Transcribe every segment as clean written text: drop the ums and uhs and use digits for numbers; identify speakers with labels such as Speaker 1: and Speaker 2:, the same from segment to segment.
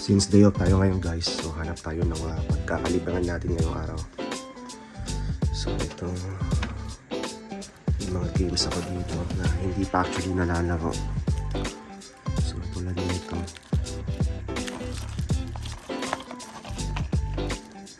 Speaker 1: Since day off tayo ngayon guys, so hanap tayo ng pagkakalibangan natin ngayong araw. So ito, yung mga games ako dito na hindi pa actually nalalaro. So tulad nito,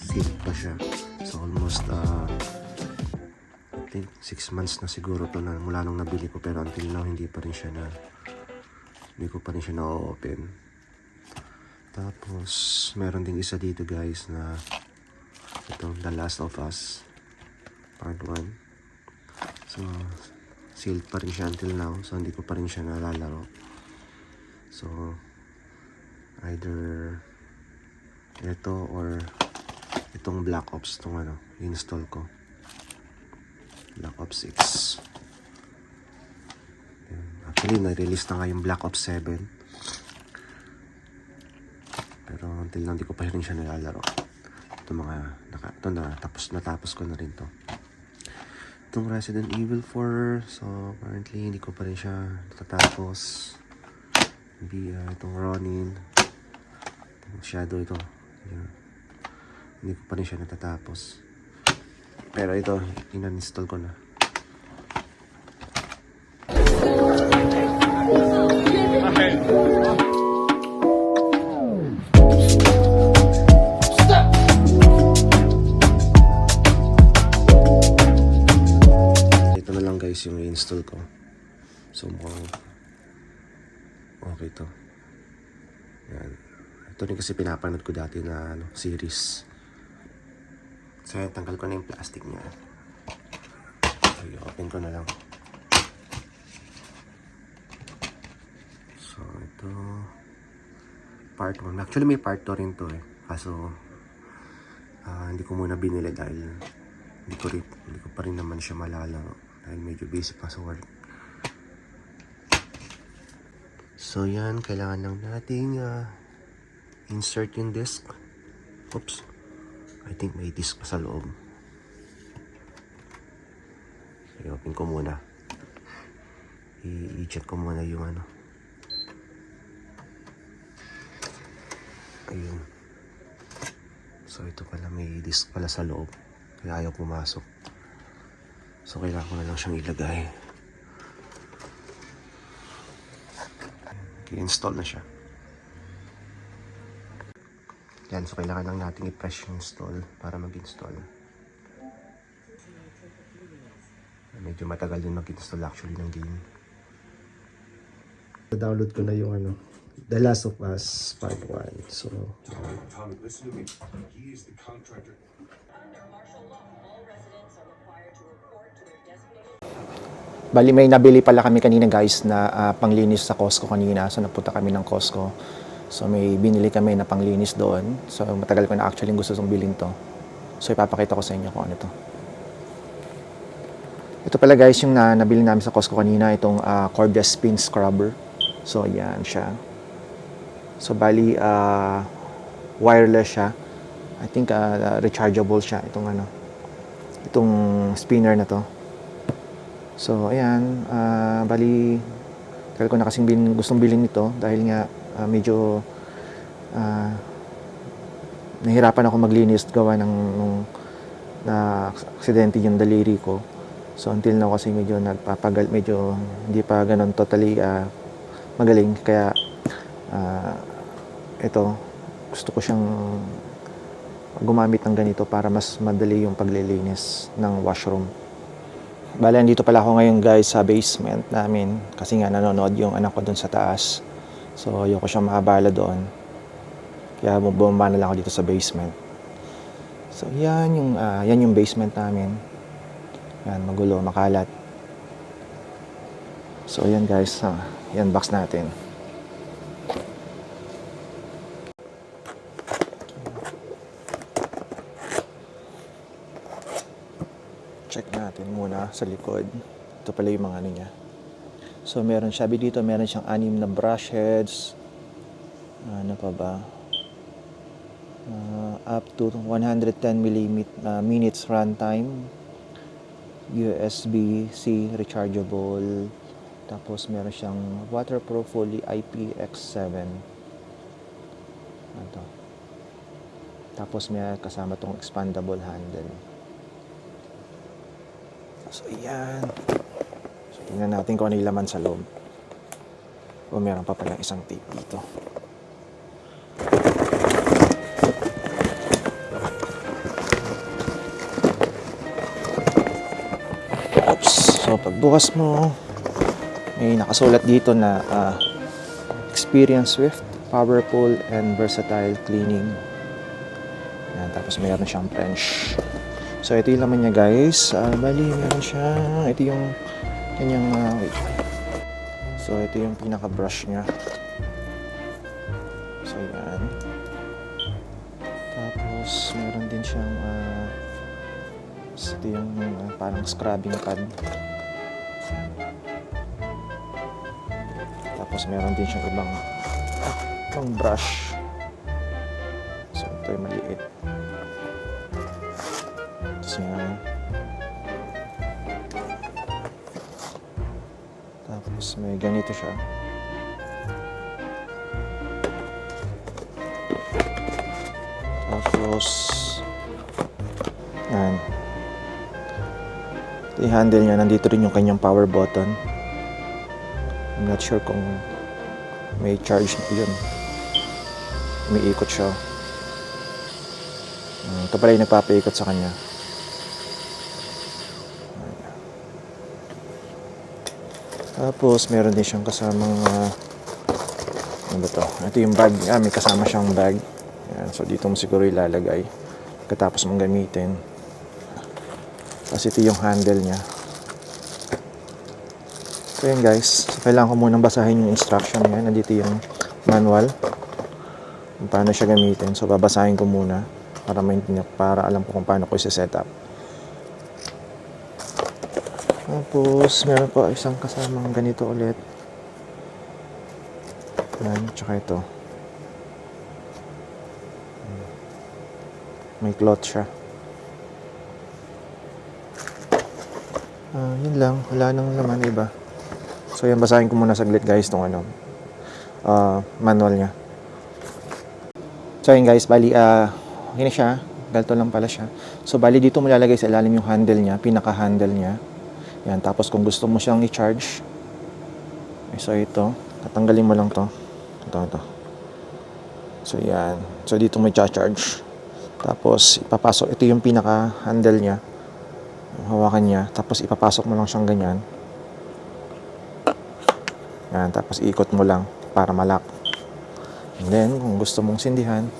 Speaker 1: sealed pa siya. So almost I think 6 months na siguro to na mula nung nabili ko, pero until now hindi ko pa rin siya na-open. Tapos meron ding isa dito guys na ito, The Last of Us Part 1. So sealed pa rin siya until now, so hindi ko pa rin siya nalalaro. So either ito or itong Black Ops, itong install ko, Black Ops 6. Actually na-release na nga yung Black Ops 7, pero until now hindi ko pa rin siya nalalaro. Ito natapos ko na rin to. Itong Resident Evil 4, so currently hindi ko pa rin siya natatapos. Itong Ronin, itong Shadow, ito hindi ko pa rin siya natatapos. Pero ito, in-install ko na. Yung i-install ko. So mukhang okay to. Yan. Ito rin kasi pinapanood ko dati na series. So yan, tanggal ko na yung plastic niya. So i-open ko na lang. So ito part 1. Actually may part 2 rin to kaso hindi ko muna binili dahil hindi ko pa rin naman siya malalaro dahil medyo busy pa sa work. So yan, kailangan lang nating insert yung disc. Oops, I think may disc pa sa loob. So i-open ko muna, i-check ko muna yung ayun. So ito pala, may disc pala sa loob kaya ayaw pumasok. So kailangan ko na lang siyang ilagay. I-install na siya. Yan, so kailangan lang natin i-press yung install para mag-install. Medyo matagal din mag-install actually ng game. Download ko na yung The Last of Us Part 1. So
Speaker 2: Tommy, listen to me. He is the contractor.
Speaker 3: Bali may nabili pala kami kanina guys na panglinis sa Costco kanina. So napunta kami ng Costco. So may binili kami na panglinis doon. So matagal ko na actually gusto kong bilhin to. So ipapakita ko sa inyo kung ano to. Ito pala guys yung nabili namin sa Costco kanina. Itong Cordless Spin Scrubber. So yan siya. So bali wireless siya. I think rechargeable siya itong spinner na to. So ayan, bali tagal ko na kasing gustong bilhin nito dahil nga medyo nahirapan ako maglinis gawa nung aksidente yung daliri ko. So until now kasi medyo medyo hindi pa ganoon totally magaling, kaya ito gusto ko siyang gumamit ng ganito para mas madali yung paglilinis ng washroom. Bale, andito pala ako ngayon guys sa basement namin kasi nga nanonood yung anak ko dun sa taas. So ayoko siya maabala doon. Kaya bumaba na lang ako dito sa basement. So yan yung basement namin. Yan, magulo, makalat. So yan guys, yan box natin. Check natin muna sa likod. Ito pala yung mga niya. So meron siya dito, meron siyang 6 na brush heads. Ano pa ba? Up to 110 minutes runtime. USB-C rechargeable. Tapos meron siyang waterproof fully IPX7. Ito. Tapos may kasama tong expandable handle. So, ayan. So, tingnan natin kung ano yung laman sa loob. O meron pa pala isang tape dito. Oops. So, pagbukas mo, may nakasulat dito na experience swift, powerful, and versatile cleaning. Yan, tapos mayroon siyang French. So, ito yung laman niya, guys. Bali, meron siya. Ito yung kanyang, wait. So, ito yung pinaka-brush niya. So, yan. Tapos, meron din siyang, ito yung parang scrubbing pad. Tapos, meron din siyang ibang brush. So, ito yung maliit. Tapos, yan. Tapos, may ganito siya. Tapos, yan. Ito yung handle niya. Nandito rin yung kanyang power button. I'm not sure kung may charge yun. Umiikot siya. Ito pala yung nagpapaikot sa kanya. Tapos, meron din siyang kasamang ano ba to? Ito yung bag. May kasama siyang bag. Yan. So, dito mo siguro ilalagay pagkatapos mong gamitin. Tapos, ito yung handle niya. So, yun guys. So, kailangan ko munang basahin yung instruction niya. Nandito yung manual kung paano siya gamitin. So, babasahin ko muna para alam ko kung paano ko i-set up. Tapos, meron pa isang kasamang ganito ulit. Yan, tsaka ito. May cloth siya. Yun lang. Wala nang laman iba. So, yan, basahin ko muna saglit guys itong manual niya. So, yun guys, bali, yun na siya. Ganito lang pala siya. So, bali dito mo lalagay sa ilalim yung handle niya, pinaka-handle niya. Yan, tapos kung gusto mo siyang i-charge, so ito, tatanggalin mo lang to. Ito. So yan. So dito may charge. Tapos ipapasok, ito yung pinaka-handle niya. Hawakan niya, tapos ipapasok mo lang siyang ganyan. Yan, tapos ikot mo lang para malak. And then, kung gusto mong sindihan,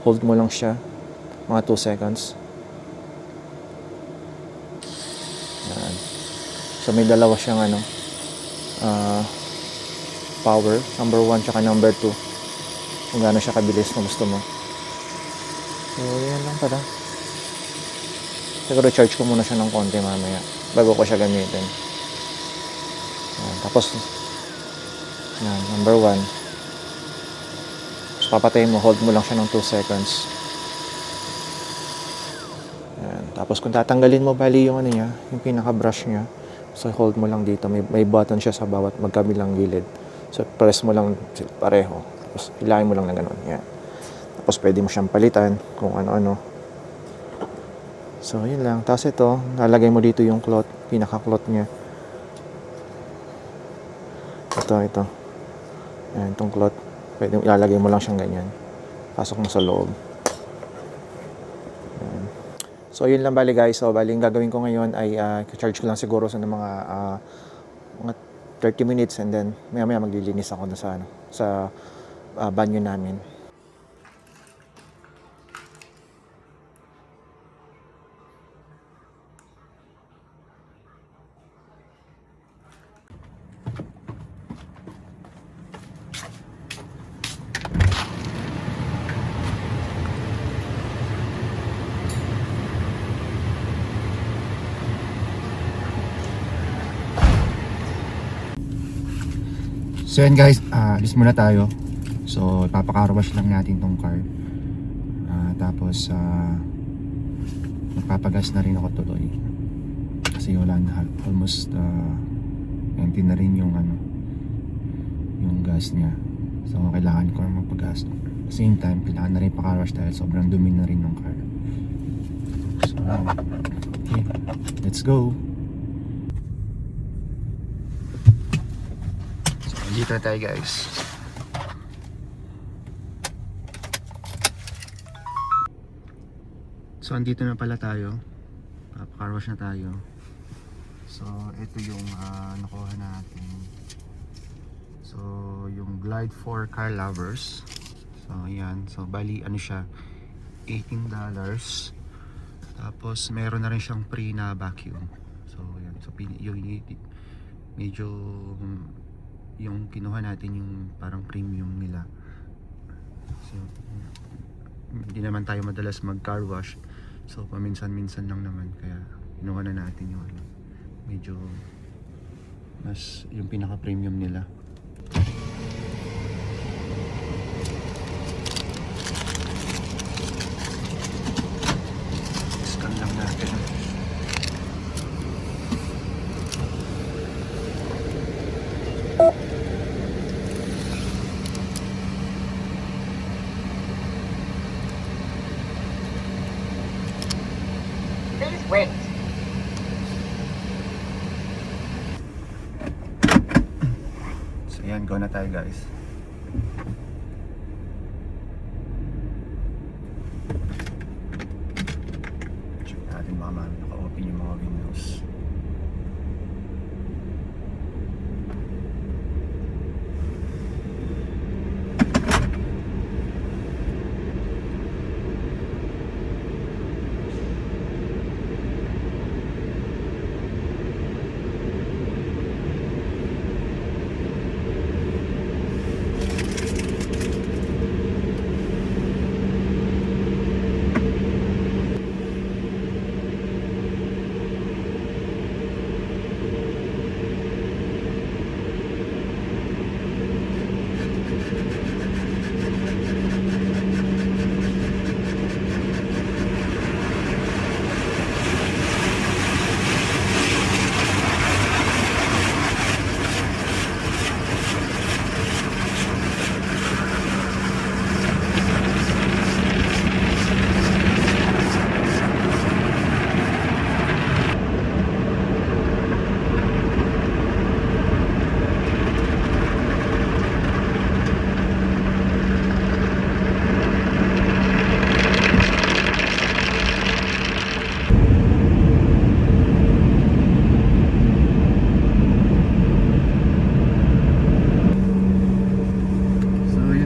Speaker 3: hold mo lang siya mga 2 seconds. Yan. So may dalawa siyang power, number 1 tsaka number 2. Kung gaano siya kabilis na gusto mo. So yan lang pala. Siguro charge ko muna siya ng konti mamaya bago ko siya gamitin. Yan. Tapos yan, number 1. Tapos papatayin mo, hold mo lang siya ng 2 seconds. Yan. Tapos kung tatanggalin mo bali yung niya, yung pinaka brush niya, so hold mo lang dito, may button siya sa bawat magkabilang gilid. So press mo lang pareho. Tapos hilahin mo lang na gano'n. Yan. Tapos pwede mo siyang palitan kung ano-ano. So yun lang. Tapos ito, lalagay mo dito yung cloth, pinaka-cloth niya. Ito. Yan, itong cloth. Pwede ilalagay mo lang siyang ganyan. Pasok mo sa loob. Yan. So yun lang bali guys. So bali yung gagawin ko ngayon ay charge ko lang siguro sa mga 30 minutes and then maya maglilinis ako sa banyo namin. So yan guys, alis muna tayo. So ipapaka-wash lang natin tong car. Tapos magpapagas na rin ako tuloy. Kasi wala na, almost empty na rin yung gas niya. So kailangan ko na magpagasto. At the same time, kailangan na rin pa-car wash dahil sobrang dumi na rin ng car. So, okay, let's go. So, dito na tayo guys. So, andito na pala tayo. Car wash na tayo. So, ito yung nakuha natin. So, yung Glide for car lovers. So, ayan. So, bali, ano siya? $18. Tapos, meron na rin siyang free na vacuum. So, ayan. So, yung medyo yung kinuha natin yung parang premium nila. So, hindi naman tayo madalas mag car wash. So, paminsan-minsan lang naman. Kaya, kinuha na natin yung ano. Medyo mas yung pinaka premium nila. Scan lang natin.
Speaker 4: Please wait.
Speaker 3: So yan, go na tayo guys. Check natin baka naka-open yung mga windows.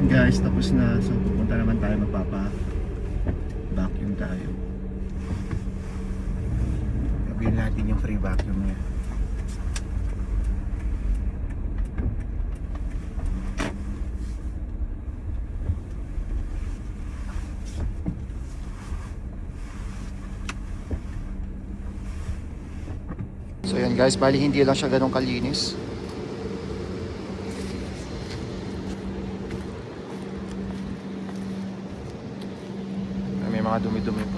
Speaker 3: Guys, tapos na. So, pupunta naman tayo magpapa-vacuum tayo. Gawin natin yung free vacuum niya. So, yan guys, bali hindi lang siya ganun kalinis. Mga dumi-dumi pa.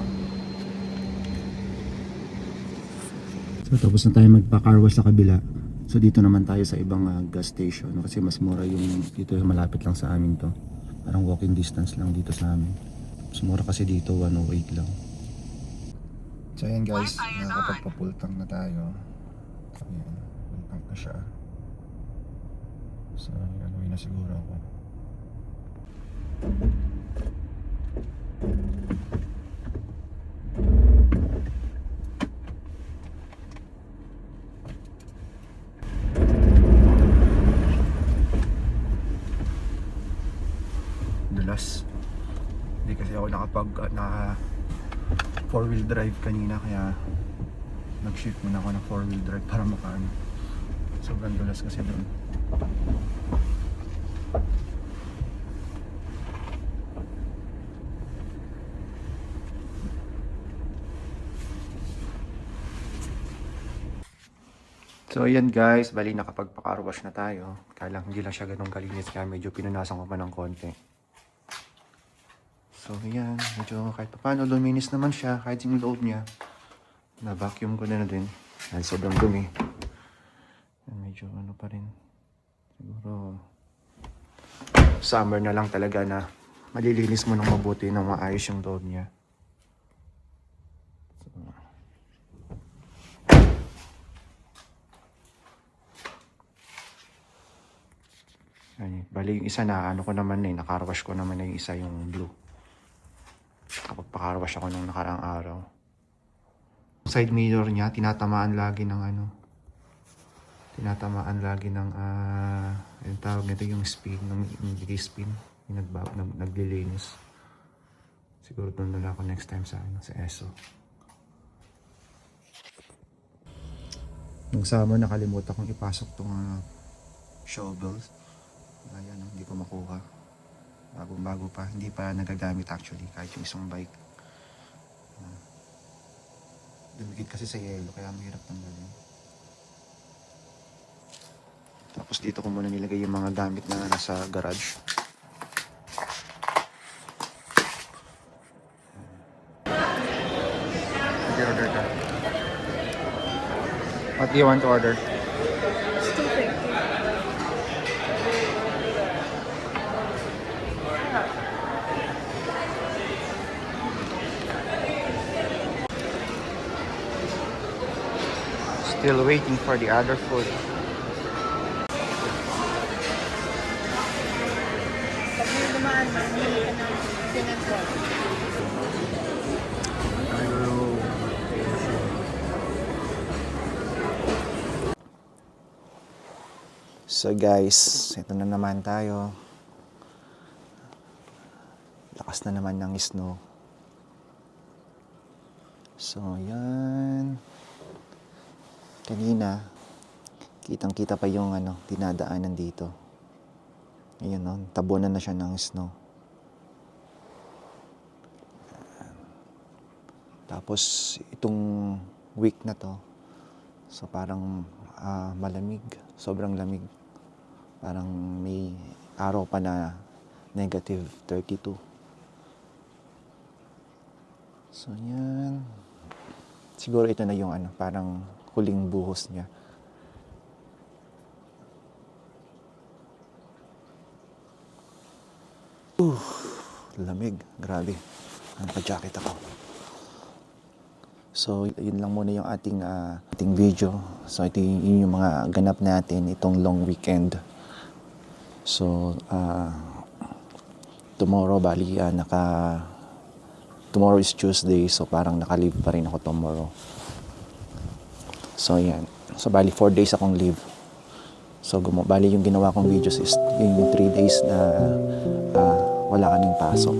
Speaker 3: So tapos na tayo magpa-car wash sa kabila. So dito naman tayo sa ibang gas station kasi mas mura yung dito, malapit lang sa amin to. Parang walking distance lang dito sa amin. Mas mura kasi dito 108 lang. So ayan guys, nakakapagpapultang na tayo. So ayan, pultang na siya. So gagawin na siguro ako. Dulas. Hindi kasi ako naka 4-wheel drive kanina kaya nag-shift muna ako ng 4-wheel drive para makaano. Sobrang dulas kasi doon. So ayan guys, bali nakapagpa-car wash na tayo. Kaya lang hindi lang siya ganun kalinis kaya medyo pinunasan ko pa ng konti. So ayan, medyo kahit pa paano luminis naman siya kahit yung loob niya. Na-vacuum ko na din dahil sobrang dumi. Medyo ano pa rin. Siguro summer na lang talaga na malilinis mo ng mabuti ng maayos yung loob niya. Ay, bali yung isa na ano ko naman nakarwash ko naman na yung isa yung blue. Kapag pakarwash ako nung nakaraang araw. Side mirror niya, tinatamaan lagi ng yung tawag nito yung spin, yung spin, yung naglilinis. Siguro doon na ako next time sa ESO. Nung summer nakalimutan kong ipasok tong shovels. Ayan, hindi ko makuha. Bago pa. Hindi pa nagagamit actually kahit yung isang bike. Dumikit kasi sa yelo kaya mahirap tanggalin. Tapos dito ko muna nilagay yung mga gamit na nasa garage. Order ka. What do you want to order? Still waiting for the other food.
Speaker 4: Pag may dumaan, mamili ka ng sinagwa.
Speaker 3: So guys, ito na naman tayo. Lakas na naman ng snow. So yan. Kanina, kitang-kita pa yung dinadaanan dito. Ayun, tabunan na siya ng snow. Tapos, itong week na to, so parang malamig, sobrang lamig. Parang may araw pa na negative 32. So, yan. Siguro ito na yung parang huling buhos niya. Lamig. Grabe. Naka-jacket ako. So, yun lang muna yung ating video. So, ito yun yung mga ganap natin itong long weekend. So, tomorrow, tomorrow is Tuesday, so parang naka-leave pa rin ako tomorrow. So, yan. So, bali 4 days akong leave. So, bali yung ginawa kong videos is yung 3 days na wala kaming pasok.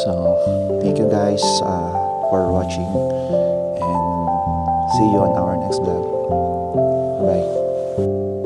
Speaker 3: So, thank you guys for watching and see you on our next vlog. Bye.